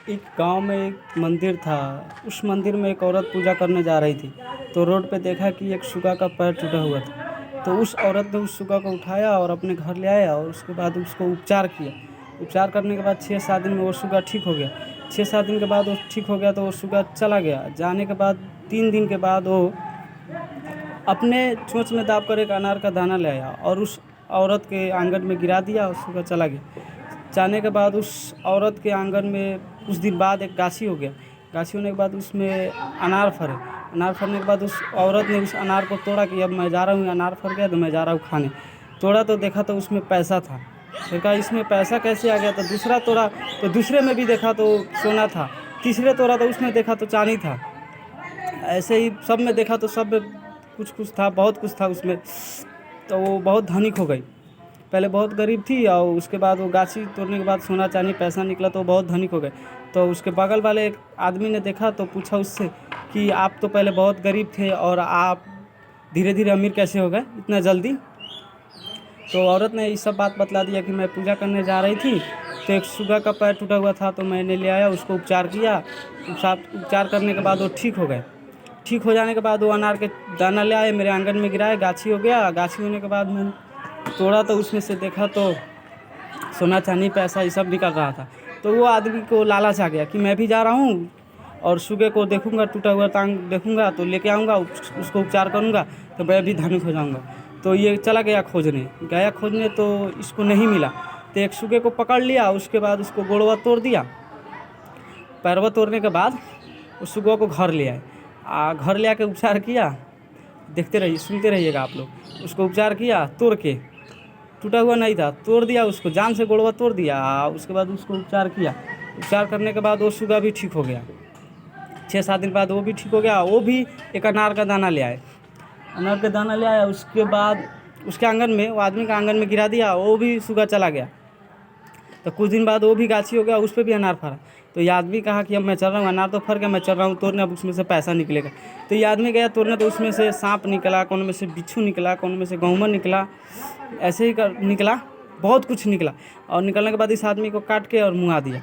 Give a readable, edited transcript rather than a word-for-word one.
एक गांव में एक मंदिर था। उस मंदिर में एक औरत पूजा करने जा रही थी, तो रोड पे देखा कि एक शुगा का पैर टूटा हुआ था। तो उस औरत ने उस शुगा को उठाया और अपने घर ले आया और उसके बाद उसको उपचार किया। उपचार करने के बाद 6-7 दिन में वो शुगा ठीक हो गया। 6-7 दिन के बाद वो ठीक हो गया तो वो शुगा चला गया। जाने के बाद 3 दिन के बाद वो अपने चोंच में दाब कर एक अनार का दाना ले आया और उस औरत के आंगन में गिरा दिया और शुगा चला गया। जाने के बाद उस औरत के आंगन में कुछ दिन बाद एक गाछी हो गया। गाछी होने के बाद उसमें अनार फरे। अनार फरने के बाद उस औरत ने उस अनार को तोड़ा कि अब मैं जा रहा हूँ, अनार फर गया तो मैं जा रहा हूँ खाने। तोड़ा तो देखा तो उसमें पैसा था। देखा इसमें पैसा कैसे आ गया, तो दूसरा तोड़ा तो दूसरे में भी देखा तो सोना था। तीसरे तोड़ा तो उसमें देखा तो चांदी था। ऐसे ही सब में देखा तो सब में कुछ कुछ था, बहुत कुछ था उसमें। तो वो बहुत धनिक हो गई। पहले बहुत गरीब थी और उसके बाद वो गाछी तोड़ने के बाद सोना चांदी पैसा निकला तो वो बहुत धनिक हो गए। तो उसके बगल वाले एक आदमी ने देखा तो पूछा उससे कि आप तो पहले बहुत गरीब थे और आप धीरे धीरे अमीर कैसे हो गए इतना जल्दी। तो औरत ने ये सब बात बतला दिया कि मैं पूजा करने जा रही थी तो एक शुगा का पैर टूटा हुआ था तो मैंने ले आया, उसको उपचार किया। उपचार करने के बाद वो ठीक हो गए। ठीक हो जाने के बाद वो अनार के दाना ले आए, मेरे आंगन में गिराए, गाछी हो गया। गाछी होने के बाद मैंने तोड़ा तो उसमें से देखा तो सोना चांदी पैसा ये सब निकल रहा था। तो वो आदमी को लालच आ गया कि मैं भी जा रहा हूँ और शुगे को देखूंगा, टूटा हुआ टांग देखूंगा तो लेके आऊँगा, उसको उपचार करूँगा तो मैं भी धनिक हो जाऊँगा। तो ये चला गया खोजने तो इसको नहीं मिला। तो एक शुगे को पकड़ लिया, उसके बाद उसको गोड़वा तोड़ दिया। पैरवा तोड़ने के बाद उस शुगवा को घर ले आए। घर ले आके उपचार किया। देखते रहिए, सुनते रहिएगा आप लोग। उसको उपचार किया, तोड़ के टूटा हुआ नहीं था, तोड़ दिया, उसको जान से गोड़वा तोड़ दिया। उसके बाद उसको उपचार किया। उपचार करने के बाद वो शुगा भी ठीक हो गया। 6-7 दिन बाद वो भी ठीक हो गया। वो भी एक अनार का दाना ले आए। अनार का दाना ले आया, उसके बाद उसके आंगन में, वो आदमी का आंगन में गिरा दिया, वो भी शुगा चला गया। तो कुछ दिन बाद वो भी गाछी हो गया, उस पर भी अनार फरा। तो ये आदमी कहा कि अब मैं चल रहा हूँ, अनार तो फर गया, मैं चल रहा हूँ तोड़ने, अब उसमें से पैसा निकलेगा। तो ये आदमी गया तोड़ने तो उसमें से सांप निकला, कौन में से बिच्छू निकला, कौन में से गहुमा निकला, ऐसे ही निकला, बहुत कुछ निकला। और निकलने के बाद इस आदमी को काट के और मुँगा दिया।